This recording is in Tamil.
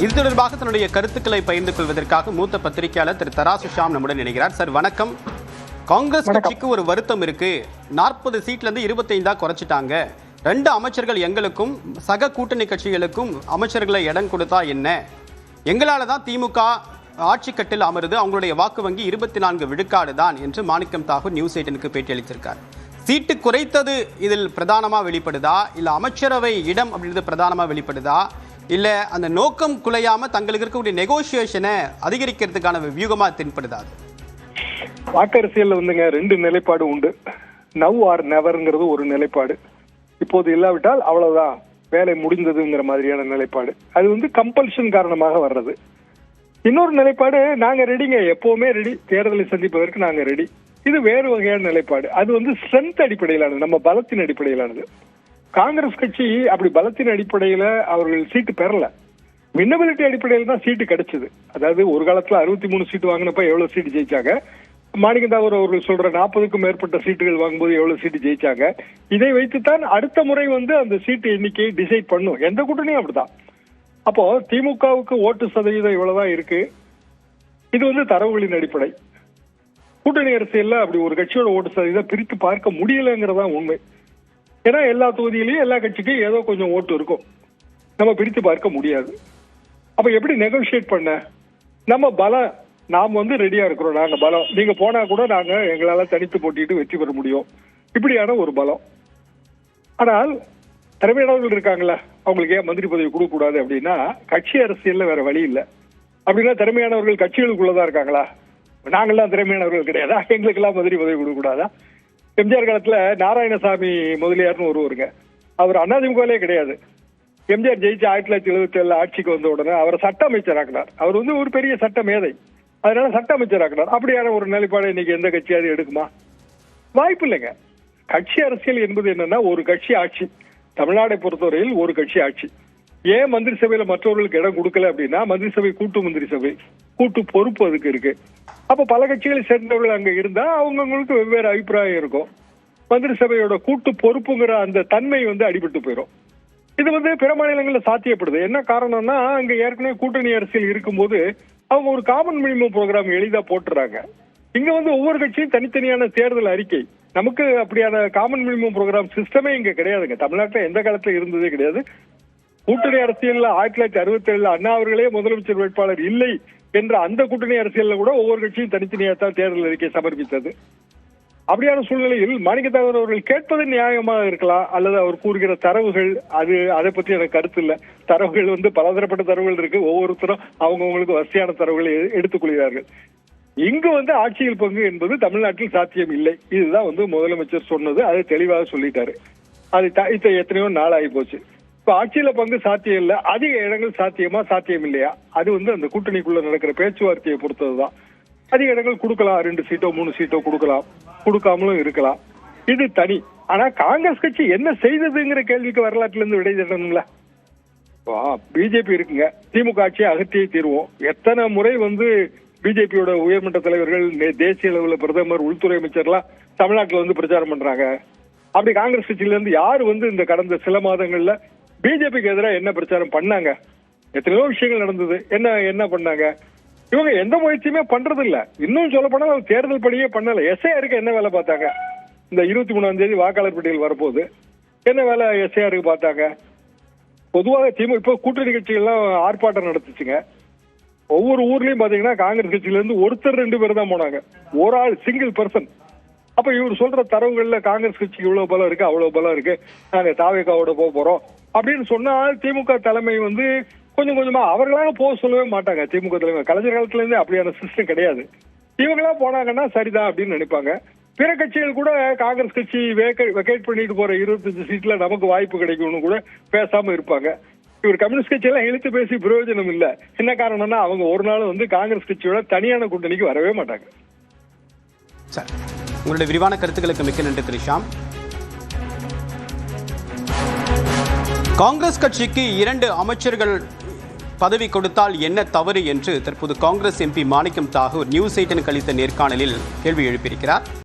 இது தொடர்பாக தன்னுடைய கருத்துக்களை பகிர்ந்து கொள்வதற்காக மூத்த பத்திரிகையாளர் திரு தராசு ஷாம் நம்முடன் இணைகிறார். சார் வணக்கம். காங்கிரஸ் கட்சிக்கு ஒரு வருத்தம் இருக்கு. 40 சீட்ல இருந்து 25 குறைச்சிட்டாங்க. 2 அமைச்சர்கள் எங்களுக்கும் சக கூட்டணி கட்சிகளுக்கும் அமைச்சர்களை இடம் கொடுத்தா என்ன? எங்களால தான் திமுக ஆட்சி கட்டில் அமருது, அவங்களுடைய வாக்கு வங்கி 24 விழுக்காடு தான் என்று மாணிக்கம் தாகூர் நியூஸ் 18க்கு பேட்டி அளித்திருக்கார். சீட்டு குறைத்தது இதில் பிரதானமா வெளிப்படுதா, இல்ல அமைச்சரவை இடம் அப்படின்றது பிரதானமா வெளிப்படுதா, இல்ல அந்த நோக்கம் குலையாம தங்களுக்கு இருக்கக்கூடிய நெகோசியேஷனை அதிகரிக்கிறதுக்கான வியூகமா தென்படுதா? வாக்கரசியல் வந்துங்க 2 நிலைப்பாடு உண்டு. நவ் ஆர் நெவர்ங்கிறது ஒரு நிலைப்பாடு. இப்போது இல்லாவிட்டால் அவ்வளவுதான் வேலை முடிந்ததுங்கிற மாதிரியான நிலைப்பாடு. அது வந்து கம்பல்ஷன் காரணமாக வர்றது. இன்னொரு நிலைப்பாடு, நாங்க ரெடிங்க, எப்பவுமே ரெடி, தேர்தலை சந்திப்பதற்கு நாங்க ரெடி. இது வேறு வகையான நிலைப்பாடு. அது வந்து ஸ்ட்ரென்த் அடிப்படையிலானது, நம்ம பலத்தின் அடிப்படையிலானது. காங்கிரஸ் கட்சி அப்படி பலத்தின் அடிப்படையில அவர்கள் சீட்டு பெறல, வின்னபிலிட்டி அடிப்படையில் தான் சீட்டு கிடைச்சது. அதாவது ஒரு காலத்துல 63 சீட்டு வாங்கினப்ப எவ்வளவு சீட்டு ஜெயிச்சாங்க, மாணிக்கம் தாகூர் அவர்கள் சொல்ற 40க்கும் மேற்பட்ட சீட்டுகள் வாங்கும்போது எவ்வளவு சீட்டு ஜெயிச்சாங்க. இதை வைத்துத்தான் அடுத்த முறை வந்து அந்த சீட்டு எண்ணிக்கையை டிசைட் பண்ணும். எந்த கூட்டணியும் அப்படிதான். அப்போ திமுகவுக்கு ஓட்டு சதவீதம் இவ்வளவுதான் இருக்கு. இது வந்து தரவுகளின் அடிப்படை. கூட்டணி அரசியல்ல அப்படி ஒரு கட்சியோட ஓட்டு சதவீதம் பிரித்து பார்க்க முடியலங்கிறதா உண்மை. ஏன்னா எல்லா தொகுதியிலையும் எல்லா கட்சிக்கும் ஏதோ கொஞ்சம் ஓட்டு இருக்கும், நம்ம பிரித்து பார்க்க முடியாது. அப்ப எப்படி நெகோசியேட் பண்ண? நம்ம பலம், நாம் வந்து ரெடியா இருக்கிறோம், நாங்க பலம், நீங்க போனா கூட நாங்க எங்களால தனித்து போட்டிட்டு வெற்றி பெற முடியும், இப்படியான ஒரு பலம். ஆனால் திறமையானவர்கள் இருக்காங்களா, அவங்களுக்கு ஏன் மந்திரி பதவி கொடுக்க கூடாது அப்படின்னா, கட்சி அரசியல்ல வேற வழி இல்லை. அப்படின்னா திறமையானவர்கள் கட்சிகளுக்குள்ளதான் இருக்காங்களா? நாங்கெல்லாம் திறமையானவர்கள் கிடையாதா, எங்களுக்கு எல்லாம் மந்திரி பதவி கொடுக்க கூடாதா? எம்ஜிஆர் காலத்துல நாராயணசாமி முதலியார்னு ஒருவருங்க, அவர் அதிமுகவிலே கிடையாது. எம்ஜிஆர் ஜெயிச்சு 1977 ஆட்சிக்கு வந்த உடனே அவரை சட்ட அமைச்சர் ஆக்கினார். அவர் வந்து ஒரு பெரிய சட்ட மேதை, அதனால சட்ட அமைச்சர் ஆக்கினார். அப்படியான ஒரு நிலைப்பாடு இன்னைக்கு எந்த கட்சியாவது எடுக்குமா? வாய்ப்பு இல்லைங்க. கட்சி அரசியல் என்பது என்னன்னா, ஒரு கட்சி ஆட்சி. தமிழ்நாடை பொறுத்தவரையில் ஒரு கட்சி ஆட்சி. ஏன் மந்திரி சபையில மற்றவர்களுக்கு இடம் கொடுக்கல அப்படின்னா, மந்திரி சபை கூட்டு மந்திரி சபை, கூட்டு பொறுப்பு அதுக்கு இருக்கு. அப்ப பல கட்சிகளை சேர்ந்தவர்கள் அங்க இருந்தா அவங்களுக்கு வெவ்வேறு அபிப்பிராயம் இருக்கும். மந்திரி சபையோட கூட்டு பொறுப்புங்கிற அந்த தன்மை வந்து அடிபட்டு போயிடும். இது வந்து பிற மாநிலங்கள்ல சாத்தியப்படுது. என்ன காரணம்னா, அங்க ஏற்கனவே கூட்டணி அரசியல் இருக்கும்போது அவங்க ஒரு காமன் மினிமம் ப்ரோக்ராம் எளிதா போட்டுறாங்க. இங்க வந்து ஒவ்வொரு கட்சியும் தனித்தனியான தேர்தல் அறிக்கை. நமக்கு அப்படியான காமன் மினிமம் ப்ரோக்ராம் சிஸ்டமே இங்க கிடையாதுங்க. தமிழ்நாட்டில் எந்த காலத்துல இருந்ததே கிடையாது. கூட்டணி அரசியல்ல 1967 அண்ணா அவர்களே முதலமைச்சர் வேட்பாளர் இல்லை என்ற அந்த கூட்டணி அரசியல்ல கூட ஒவ்வொரு கட்சியும் தனித்தனியாக தான் தேர்தல் அறிக்கை சமர்ப்பித்தது. அப்படியான சூழ்நிலையில் மாணிக்கம் தாகூர் அவர்கள் கேட்பது நியாயமாக இருக்கலாம், அல்லது அவர் கூறுகிற தரவுகள், அதை பற்றி எனக்கு கருத்து இல்லை. தரவுகள் வந்து பலதரப்பட்ட தரவுகள் இருக்கு, ஒவ்வொருத்தரும் அவங்கவுங்களுக்கு வசதியான தரவுகளை எடுத்துக்கொள்கிறார்கள். இங்கு வந்து ஆட்சியில் பங்கு என்பது தமிழ்நாட்டில் சாத்தியம் இல்லை. இதுதான் வந்து முதலமைச்சர் சொன்னது, அதை தெளிவாக சொல்லிட்டாரு. அது எத்தனையோ நாள் ஆகி போச்சு. இப்ப ஆட்சியில பங்கு சாத்தியம் இல்லை, அதிக இடங்கள் சாத்தியமா, சாத்தியம் இல்லையா, அது வந்து அந்த கூட்டணிக்குள்ள நடக்கிற பேச்சுவார்த்தையை பொறுத்ததுதான். அதிக இடங்கள் கொடுக்கலாம், 2 சீட்டோ 3 சீட்டோ கொடுக்கலாம், கொடுக்காமலும் இருக்கலாம், இது தனி. ஆனா காங்கிரஸ் கட்சி என்ன செய்ததுங்கிற கேள்விக்கு வரலாற்றுல இருந்து விடை தேடணும்ல. பிஜேபி இருக்குங்க, திமுக ஆட்சியை அகற்றியே தீர்வோம். எத்தனை முறை வந்து பிஜேபியோட உயர்மட்ட தலைவர்கள், தேசிய அளவுல பிரதமர், உள்துறை அமைச்சர்லாம் தமிழ்நாட்டுல வந்து பிரச்சாரம் பண்றாங்க. அப்படி காங்கிரஸ் கட்சியில இருந்து யாரு வந்து இந்த கடந்த சில மாதங்கள்ல பிஜேபிக்கு எதிராக என்ன பிரச்சாரம் பண்ணாங்க? எத்தனையோ விஷயங்கள் நடந்தது, என்ன பண்ணாங்க? இவங்க எந்த முயற்சியுமே பண்றது இல்ல. இன்னும் சொல்ல போனா தேர்தல் பணியே பண்ணல. எஸ்ஐஆருக்கு என்ன வேலை பார்த்தாங்க? இந்த 23ஆம் தேதி வாக்காளர் பட்டியல் வரப்போகுது, என்ன வேலை எஸ்ஐஆருக்கு பார்த்தாங்க? பொதுவாக இப்ப கூட்டணி கட்சிகள்லாம் ஆர்ப்பாட்டம் நடத்துச்சுங்க. ஒவ்வொரு ஊர்லயும் பாத்தீங்கன்னா காங்கிரஸ் கட்சியில இருந்து ஒருத்தர் 2 பேர் தான் போனாங்க, ஒரு ஆள், சிங்கிள் பர்சன். அப்ப இவர் சொல்ற தரவுகள்ல காங்கிரஸ் கட்சிக்கு இவ்வளவு பலம் இருக்கு, அவ்வளவு பலம் இருக்கு, நாங்க தாவேகாவோட போறோம் அப்படின்னு சொன்னால் திமுக தலைமை வந்து கொஞ்சம் கொஞ்சமா அவர்களாக போக சொல்லவே மாட்டாங்க. திமுக தலைமை கலைஞர் காலத்துல இருந்து அப்படியான சிஸ்டம் கிடையாது. இவங்களா போனாங்கன்னா சரிதான் அப்படின்னு நினைப்பாங்க. பிற கட்சிகள் கூட காங்கிரஸ் கட்சி வெக்கேட் பண்ணிட்டு போற 25 சீட்ல நமக்கு வாய்ப்பு கிடைக்கும்னு கூட பேசாம இருப்பாங்க. இவர் கம்யூனிஸ்ட் கட்சியெல்லாம் இழுத்து பேசி பிரயோஜனம் இல்ல. என்ன காரணம்னா, அவங்க ஒரு நாள் வந்து காங்கிரஸ் கட்சியோட தனியான கூட்டணிக்கு வரவே மாட்டாங்க. சார், உங்களுடைய விரிவான கருத்துக்களுக்கு மிக்க நன்றி திரு ஷாம். காங்கிரஸ் கட்சிக்கு 2 அமைச்சர்கள் பதவி கொடுத்தால் என்ன தவறு என்று தற்போது காங்கிரஸ் எம்பி மாணிக்கம் தாகூர் நியூஸ் 18 அளித்த நேர்காணலில் கேள்வி எழுப்பியிருக்கிறார்.